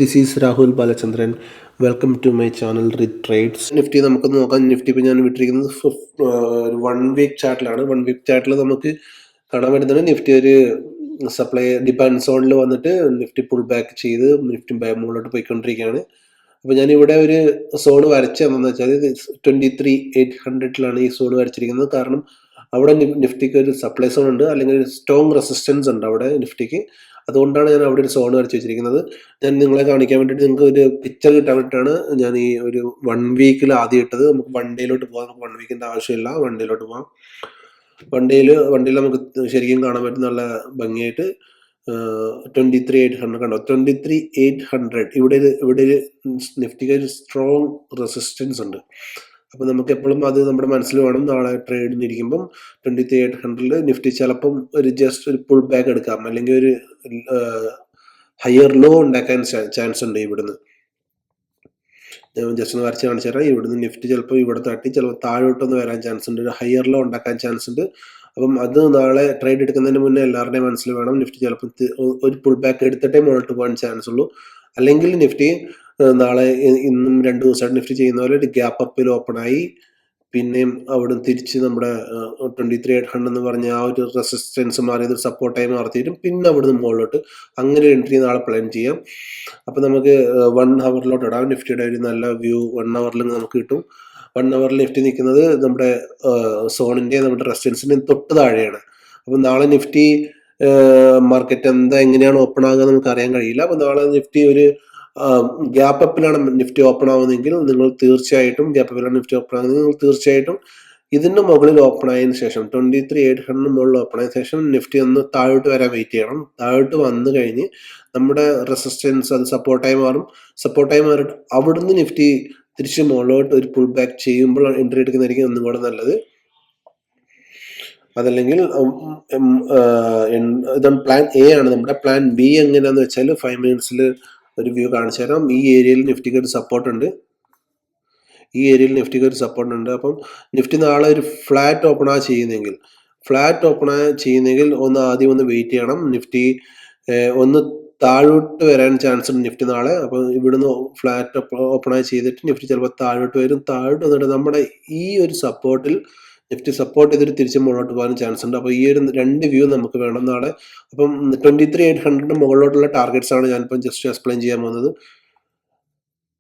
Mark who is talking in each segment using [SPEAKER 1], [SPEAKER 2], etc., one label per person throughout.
[SPEAKER 1] This is Rahul Balachandran. Welcome to my channel trades. Nifty നമുക്ക് നോക്കാം. Nifty ഇപ്പോൾ ഞാൻ വിട്ടിരിക്കുന്നത് ഒരു 1 വീക്ക് ചാർട്ടിലാണ്. 1 വീക്ക് ചാർട്ടിൽ നമുക്ക് കാണാൻ പറ്റുന്നത് നിഫ്റ്റി ഒരു സപ്ലൈ ഡിപ്പെൻഡ് സോണിൽ വന്നിട്ട് നിഫ്റ്റി പുൾ ബാക്ക് ചെയ്ത് നിഫ്റ്റി മുകളിലോട്ട് പോയിക്കൊണ്ടിരിക്കുകയാണ്. അപ്പോൾ ഞാനിവിടെ ഒരു സോൺ വരച്ചതെന്ന് വെച്ചാൽ 23,800 ഈ സോൺ വരച്ചിരിക്കുന്നത്. കാരണം അവിടെ നിഫ്റ്റിക്ക് ഒരു സപ്ലൈ സോൺ ഉണ്ട്, അല്ലെങ്കിൽ ഒരു സ്ട്രോങ് റെസിസ്റ്റൻസ് ഉണ്ട് അവിടെ നിഫ്റ്റിക്ക്. അതുകൊണ്ടാണ് ഞാൻ അവിടെ ഒരു സോൺ വരച്ച് വെച്ചിരിക്കുന്നത്. ഞാൻ നിങ്ങളെ കാണിക്കാൻ വേണ്ടിയിട്ട്, നിങ്ങൾക്ക് ഒരു പിക്ചർ കിട്ടാൻ വേണ്ടിയിട്ടാണ് ഞാൻ ഈ ഒരു 1 വീക്കിൽ ആദ്യം ഇട്ടത്. നമുക്ക് 1 ഡേയിലോട്ട് പോകാം. നമുക്ക് 1 വീക്കിൻ്റെ ആവശ്യമില്ല. 1 ഡേയിലോട്ട് പോകാം. വണ്ടിയിൽ നമുക്ക് ശരിക്കും കാണാൻ പറ്റും നല്ല ഭംഗിയായിട്ട്. 23,800 കണ്ടോ? 23,800 ഇവിടെ ഒരു നിഫ്റ്റിക്ക് ഒരു സ്ട്രോങ് റെസിസ്റ്റൻസ് ഉണ്ട്. അപ്പം നമുക്ക് എപ്പോഴും അത് നമ്മുടെ മനസ്സിൽ വേണം. നാളെ ട്രേഡിന് ഇരിക്കുമ്പം 23,800 നിഫ്റ്റി ചിലപ്പം ജസ്റ്റ് ഒരു പുൾ ബാക്ക് എടുക്കാം, അല്ലെങ്കിൽ ഒരു ഹയർ ലോ ഉണ്ടാക്കാൻ ചാൻസ് ഉണ്ട്. ഇവിടുന്ന് ജസ്റ്റ് ഒന്ന് വരച്ച് കാണിച്ചു തരാം. ഇവിടുന്ന് നിഫ്റ്റി ചിലപ്പോൾ ഇവിടെ തട്ടി ചിലപ്പോൾ താഴോട്ടൊന്ന് വരാൻ ചാൻസ് ഉണ്ട്, ഒരു ഹയർ ലോ ഉണ്ടാക്കാൻ ചാൻസ് ഉണ്ട്. അപ്പം അത് നാളെ ട്രേഡ് എടുക്കുന്നതിന് മുന്നേ എല്ലാവരുടെയും മനസ്സിൽ വേണം. നിഫ്റ്റി ചിലപ്പോൾ ഒരു പുൾ ബാക്ക് എടുത്തിട്ടേ മുകളിലോട്ട് പോകാൻ ചാൻസ് ഉള്ളൂ. അല്ലെങ്കിൽ നിഫ്റ്റി നാളെ ഇന്നും 2 ദിവസമായിട്ട് നിഫ്റ്റി ചെയ്യുന്ന പോലെ ഒരു ഗ്യാപ്പ് അപ്പിൽ ഓപ്പണായി പിന്നെയും അവിടെ തിരിച്ച് നമ്മുടെ 23,800 എന്ന് പറഞ്ഞ ആ ഒരു റെസിസ്റ്റൻസ് മാറിയത് സപ്പോർട്ടായി മാറിത്തീരും. പിന്നെ അവിടുന്ന് മുകളിലോട്ട് അങ്ങനെ എൻട്രി നാളെ പ്ലാൻ ചെയ്യാം. അപ്പം നമുക്ക് 1 ഹവറിലോട്ട് ഇടാം. നിഫ്റ്റിയുടെ ഒരു നല്ല വ്യൂ 1 ഹവറിൽ നമുക്ക് കിട്ടും. 1 ഹവറിൽ നിഫ്റ്റി നിൽക്കുന്നത് നമ്മുടെ സോണിൻ്റെ നമ്മുടെ റെസിസ്റ്റൻസിൻ്റെ തൊട്ട് താഴെയാണ്. അപ്പം നാളെ നിഫ്റ്റി മാർക്കറ്റ് എങ്ങനെയാണ് ഓപ്പൺ ആകുക നമുക്ക് അറിയാൻ കഴിയില്ല. അപ്പം നാളെ നിഫ്റ്റി ഒരു ഗ്യാപ്പ് അപ്പിലാണ് നിഫ്റ്റി ഓപ്പൺ ആവുന്നതെങ്കിൽ നിങ്ങൾ തീർച്ചയായിട്ടും ഇതിന് മുകളിൽ ഓപ്പൺ ആയതിനു ശേഷം 23,800 മുകളിൽ ഓപ്പൺ ആയതിനു ശേഷം നിഫ്റ്റി ഒന്ന് താഴോട്ട് വരാൻ വെയിറ്റ് ചെയ്യണം. താഴോട്ട് വന്നു കഴിഞ്ഞ് നമ്മുടെ റെസിസ്റ്റൻസ് അത് സപ്പോർട്ടായി മാറിയിട്ട് അവിടുന്ന് നിഫ്റ്റി തിരിച്ച് മുകളിലോട്ട് ഒരു പുൾ ബാക്ക് ചെയ്യുമ്പോൾ എൻട്രി എടുക്കുന്നതായിരിക്കും ഒന്നും കൂടെ നല്ലത്. അതല്ലെങ്കിൽ ഇതാണ് പ്ലാൻ എ ആണ്. നമ്മുടെ പ്ലാൻ ബി എങ്ങനെയാണെന്ന് വെച്ചാൽ 5 മിനിറ്റ്സിൽ ഒരു വ്യൂ കാണിച്ചു തരാം. ഈ ഏരിയയിൽ നിഫ്റ്റിക്ക് ഒരു സപ്പോർട്ട് ഉണ്ട്. അപ്പം നിഫ്റ്റി നാളെ ഒരു ഫ്ലാറ്റ് ഓപ്പണാ ചെയ്യുന്നെങ്കിൽ ആദ്യം ഒന്ന് വെയിറ്റ് ചെയ്യണം. നിഫ്റ്റി ഒന്ന് താഴോട്ട് വരാൻ ചാൻസ് ഉണ്ട് നിഫ്റ്റി നാളെ. അപ്പം ഇവിടുന്ന് ഫ്ലാറ്റ് ഓപ്പണായി ചെയ്തിട്ട് നിഫ്റ്റി ചിലപ്പോൾ താഴോട്ട് വന്നിട്ട് നമ്മുടെ ഈ ഒരു സപ്പോർട്ടിൽ നിഫ്റ്റി സപ്പോർട്ട് ചെയ്തിട്ട് തിരിച്ച് മുകളിലോട്ട് പോകാൻ ചാൻസ് ഉണ്ട്. അപ്പോൾ ഈ ഒരു 2 വ്യൂ നമുക്ക് വേണം നാളെ. അപ്പം 23,800 മുകളിലോട്ടുള്ള ടാർഗറ്റ്സ് ആണ് ഞാനിപ്പം ജസ്റ്റ് എക്സ്പ്ലെയിൻ ചെയ്യാൻ പോകുന്നത്.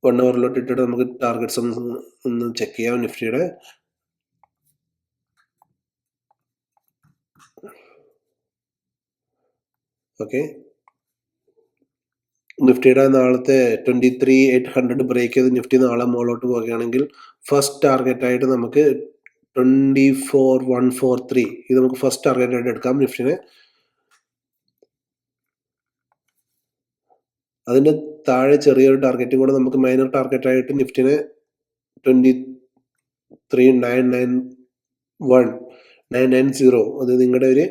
[SPEAKER 1] 1 ഹവറിലോട്ട് ഇട്ടിട്ട് നമുക്ക് ടാർഗറ്റ്സ് ഒന്ന് ചെക്ക് ചെയ്യാം നിഫ്റ്റിയുടെ. ഓക്കെ, നിഫ്റ്റിയുടെ നാളത്തെ 23,800 ബ്രേക്ക് ചെയ്ത് നിഫ്റ്റി നാളെ മുകളിലോട്ട് പോവുകയാണെങ്കിൽ ഫസ്റ്റ് ടാർഗറ്റായിട്ട് നമുക്ക് 24,143 ഇത് നമുക്ക് ഫസ്റ്റ് ടാർഗറ്റായിട്ട് എടുക്കാം നിഫ്റ്റിനെ. അതിൻ്റെ താഴെ ചെറിയൊരു ടാർഗറ്റും കൂടെ നമുക്ക് മൈനർ ടാർഗറ്റായിട്ട് നിഫ്റ്റിനെ 23,990 അത് നിങ്ങളുടെ ഒരു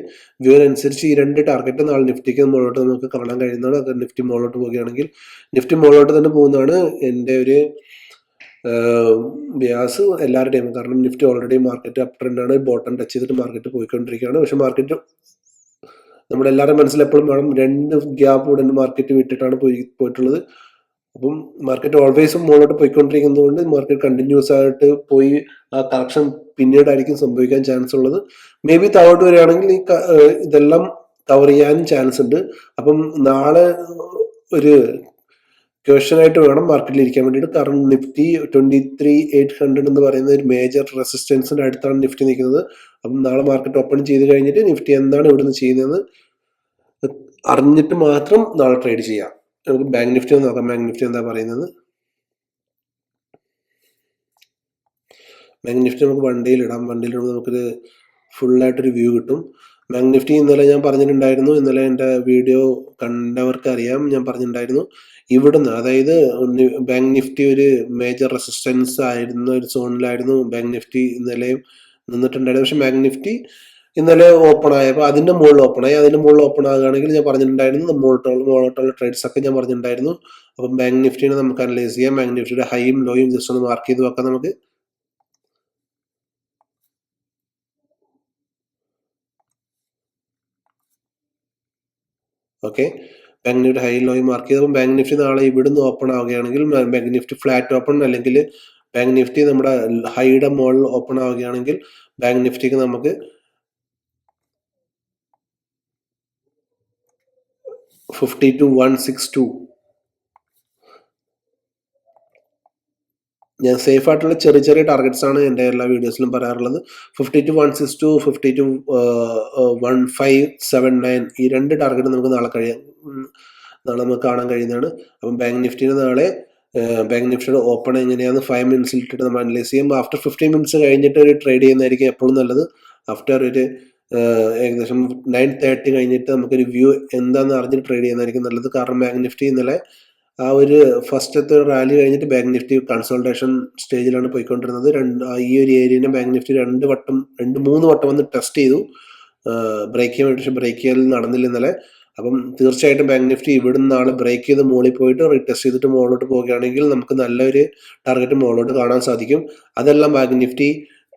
[SPEAKER 1] വ്യൂ അനുസരിച്ച് ഈ 2 ടാർഗറ്റ് നാളെ നിഫ്റ്റിക്ക് മുകളിലോട്ട് നമുക്ക് കാണാൻ കഴിയുന്നതാണ്. അത് നിഫ്റ്റി മുകളിലോട്ട് പോവുകയാണെങ്കിൽ നിഫ്റ്റി മുകളിലോട്ട് തന്നെ പോകുന്നതാണ് എൻ്റെ ഒരു വ്യാസ് എല്ലാവരുടെയും. കാരണം നിഫ്റ്റി ഓൾറെഡി മാർക്കറ്റ് അപ്പ് ട്രെൻഡാണ്. ബോട്ടം ടച്ച് ചെയ്തിട്ട് മാർക്കറ്റ് പോയിക്കൊണ്ടിരിക്കുകയാണ്. പക്ഷെ മാർക്കറ്റ് നമ്മുടെ എല്ലാവരുടെ മനസ്സിൽ എപ്പോഴും വേണം 2 ഗ്യാപ്പ് ഉടനെ മാർക്കറ്റ് വിട്ടിട്ടാണ് പോയിട്ടുള്ളത്. അപ്പം മാർക്കറ്റ് ഓൾവേസും മുകളിലോട്ട് പോയിക്കൊണ്ടിരിക്കുന്നത് കൊണ്ട് മാർക്കറ്റ് കണ്ടിന്യൂസ് ആയിട്ട് പോയി ആ കറക്ഷൻ പിന്നീടായിരിക്കും സംഭവിക്കാൻ ചാൻസ് ഉള്ളത്. മേ ബി താഴോട്ട് വരികയാണെങ്കിൽ ഇതെല്ലാം കവർ ചെയ്യാൻ ചാൻസ് ഉണ്ട്. അപ്പം നാളെ ഒരു ക്വസ്റ്റനായിട്ട് വേണം മാർക്കറ്റിൽ ഇരിക്കാൻ വേണ്ടിയിട്ട്. കാരണം നിഫ്റ്റി 23,800 എന്ന് പറയുന്ന ഒരു മേജർ റെസിസ്റ്റൻസിന്റെ അടുത്താണ് നിഫ്റ്റി നിൽക്കുന്നത്. അപ്പം നാളെ മാർക്കറ്റ് ഓപ്പൺ ചെയ്ത് കഴിഞ്ഞിട്ട് നിഫ്റ്റി എന്താണ് ഇവിടുന്ന് ചെയ്യുന്നത് അറിഞ്ഞിട്ട് മാത്രം നാളെ ട്രേഡ് ചെയ്യാം. നമുക്ക് ബാങ്ക് നിഫ്റ്റി ഒന്ന് നോക്കാം. ബാങ്ക് നിഫ്റ്റി എന്താ പറയുന്നത്? ബാങ്ക് നിഫ്റ്റി നമുക്ക് 1 ഡേയിൽ ഇടാം. 1 ഡേയിൽ ഇടുമ്പോൾ നമുക്കൊരു ഫുള്ളായിട്ടൊരു വ്യൂ കിട്ടും. ബാങ്ക് നിഫ്റ്റി ഇന്നലെ ഞാൻ പറഞ്ഞിട്ടുണ്ടായിരുന്നു, ഇന്നലെ എൻ്റെ വീഡിയോ കണ്ടവർക്ക് അറിയാം, ഞാൻ പറഞ്ഞിട്ടുണ്ടായിരുന്നു ഇവിടുന്ന്, അതായത് ബാങ്ക് നിഫ്റ്റി ഒരു മേജർ റെസിസ്റ്റൻസ് ആയിരുന്ന ഒരു സോണിലായിരുന്നു ബാങ്ക് നിഫ്റ്റി ഇന്നലെ നിന്നിട്ടുണ്ടായിരുന്നു. പക്ഷെ ബാങ്ക് നിഫ്റ്റി ഇന്നലെ ഓപ്പൺ ആയപ്പോൾ അതിൻ്റെ മുകളിൽ ഓപ്പൺ ആകുകയാണെങ്കിൽ ഞാൻ പറഞ്ഞിട്ടുണ്ടായിരുന്നു മുകളിലോട്ടുള്ള ട്രേഡ്സ് ഒക്കെ ഞാൻ പറഞ്ഞിട്ടുണ്ടായിരുന്നു. അപ്പം ബാങ്ക് നിഫ്റ്റിനെ നമുക്ക് അനലൈസ് ചെയ്യാം. ബാങ്ക് നിഫ്റ്റിയുടെ ഹൈയും ലോയും ജസ്റ്റ് ഒന്ന് മാർക്ക് ചെയ്ത് വെക്കാം നമുക്ക്. ഓക്കെ, ബാങ്ക് നിഫ്റ്റി ഹൈ ലോയും മാർക്ക് ചെയ്തപ്പോൾ ബാങ്ക് നിഫ്റ്റി നാളെ ഇവിടുന്ന് ഓപ്പൺ ആവുകയാണെങ്കിൽ ബാങ്ക് നിഫ്റ്റി ഫ്ലാറ്റ് ഓപ്പൺ അല്ലെങ്കിൽ ബാങ്ക് നിഫ്റ്റി നമ്മുടെ ഹൈയുടെ മുകളിൽ ഓപ്പൺ ആവുകയാണെങ്കിൽ ബാങ്ക് നിഫ്റ്റിക്ക് നമുക്ക് 52,162 ഞാൻ സേഫ് ആയിട്ടുള്ള ചെറിയ ചെറിയ ടാർഗറ്റ്സ് ആണ് എൻ്റെ എല്ലാ വീഡിയോസിലും പറയാറുള്ളത്. 52,162, 52,1579 ഈ 2 ടാർഗറ്റ് നമുക്ക് നാളെ നമുക്ക് കാണാൻ കഴിയുന്നതാണ്. അപ്പം ബാങ്ക് നിഫ്റ്റിന് നാളെ ബാങ്ക് നിഫ്റ്റിയുടെ ഓപ്പൺ എങ്ങനെയാണെന്ന് 5 മിനിറ്റ്സിൽ ഇട്ടിട്ട് നമ്മൾ അനലൈസ് ചെയ്യും. ആഫ്റ്റർ 15 മിനിറ്റ്സ് കഴിഞ്ഞിട്ട് ഒരു ട്രേഡ് ചെയ്യുന്നതായിരിക്കും എപ്പോഴും നല്ലത്. ആഫ്റ്റർ ഒരു ഏകദേശം 9:30 കഴിഞ്ഞിട്ട് നമുക്കൊരു വ്യൂ എന്താണെന്ന് അറിഞ്ഞിട്ട് ട്രേഡ് ചെയ്യുന്നതായിരിക്കും നല്ലത്. കാരണം ബാങ്ക് നിഫ്റ്റി ഇന്നലെ ആ ഒരു ഫസ്റ്റത്തെ റാലി കഴിഞ്ഞിട്ട് ബാങ്ക് നിഫ്റ്റി കൺസോൾട്ടേഷൻ സ്റ്റേജിലാണ് പോയിക്കൊണ്ടിരുന്നത്. ഈ ഒരു ഏരിയനെ ബാങ്ക് നിഫ്റ്റി 3 വട്ടം വന്ന് ടെസ്റ്റ് ചെയ്തു. ബ്രേക്ക് ചെയ്യാൻ വേണ്ടി, പക്ഷേ ബ്രേക്ക് ചെയ്യൽ നടന്നില്ല ഇന്നലെ. അപ്പം തീർച്ചയായിട്ടും ബാങ്ക് നിഫ്റ്റി ഇവിടുന്ന് നാളെ ബ്രേക്ക് ചെയ്ത് മുകളിൽ പോയിട്ട് റീടെസ്റ്റ് ചെയ്തിട്ട് മുകളിലോട്ട് പോവുകയാണെങ്കിൽ നമുക്ക് നല്ലൊരു ടാർഗറ്റ് മുകളിലോട്ട് കാണാൻ സാധിക്കും. അതെല്ലാം ബാങ്ക് നിഫ്റ്റി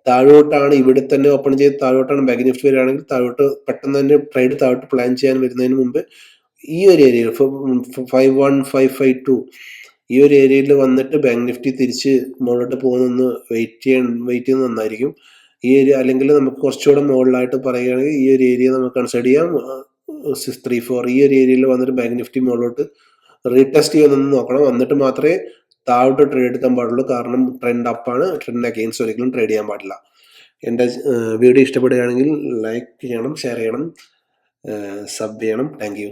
[SPEAKER 1] താഴോട്ടാണ് ഇവിടെ തന്നെ ഓപ്പൺ ചെയ്ത് താഴോട്ടാണ് ബാങ്ക് നിഫ്റ്റി വരികയാണെങ്കിൽ താഴോട്ട് പെട്ടെന്ന് തന്നെ ട്രേഡ് താഴോട്ട് പ്ലാൻ ചെയ്യാൻ വരുന്നതിന് മുമ്പ് ഈ ഒരു ഏരിയയിൽ 51,552 ഈ ഒരു ഏരിയയിൽ വന്നിട്ട് ബാങ്ക് നിഫ്റ്റി തിരിച്ച് മുകളിലോട്ട് പോകുന്നൊന്ന് വെയിറ്റ് ചെയ്യുന്നത് നന്നായിരിക്കും. ഈ ഏരിയ അല്ലെങ്കിൽ നമുക്ക് കുറച്ചുകൂടെ മുകളിലായിട്ട് പറയുകയാണെങ്കിൽ ഈ ഒരു ഏരിയ നമുക്ക് കൺസിഡർ ചെയ്യാം. 634 ഈ ഒരു ഏരിയയിൽ വന്നിട്ട് ബാങ്ക് നിഫ്റ്റി മുകളിലോട്ട് റീടെസ്റ്റ് ചെയ്യുമെന്ന് നോക്കണം. എന്നിട്ട് മാത്രമേ താഴോട്ട് ട്രേഡ് എടുക്കാൻ പാടുള്ളൂ. കാരണം ട്രെൻഡ് അപ്പാണ്, ട്രെൻഡ് അഗെയിൻസ്റ്റ് ഒരിക്കലും ട്രേഡ് ചെയ്യാൻ പാടില്ല. എൻ്റെ വീഡിയോ ഇഷ്ടപ്പെടുകയാണെങ്കിൽ ലൈക്ക് ചെയ്യണം, ഷെയർ ചെയ്യണം, സബ് ചെയ്യണം. Thank you.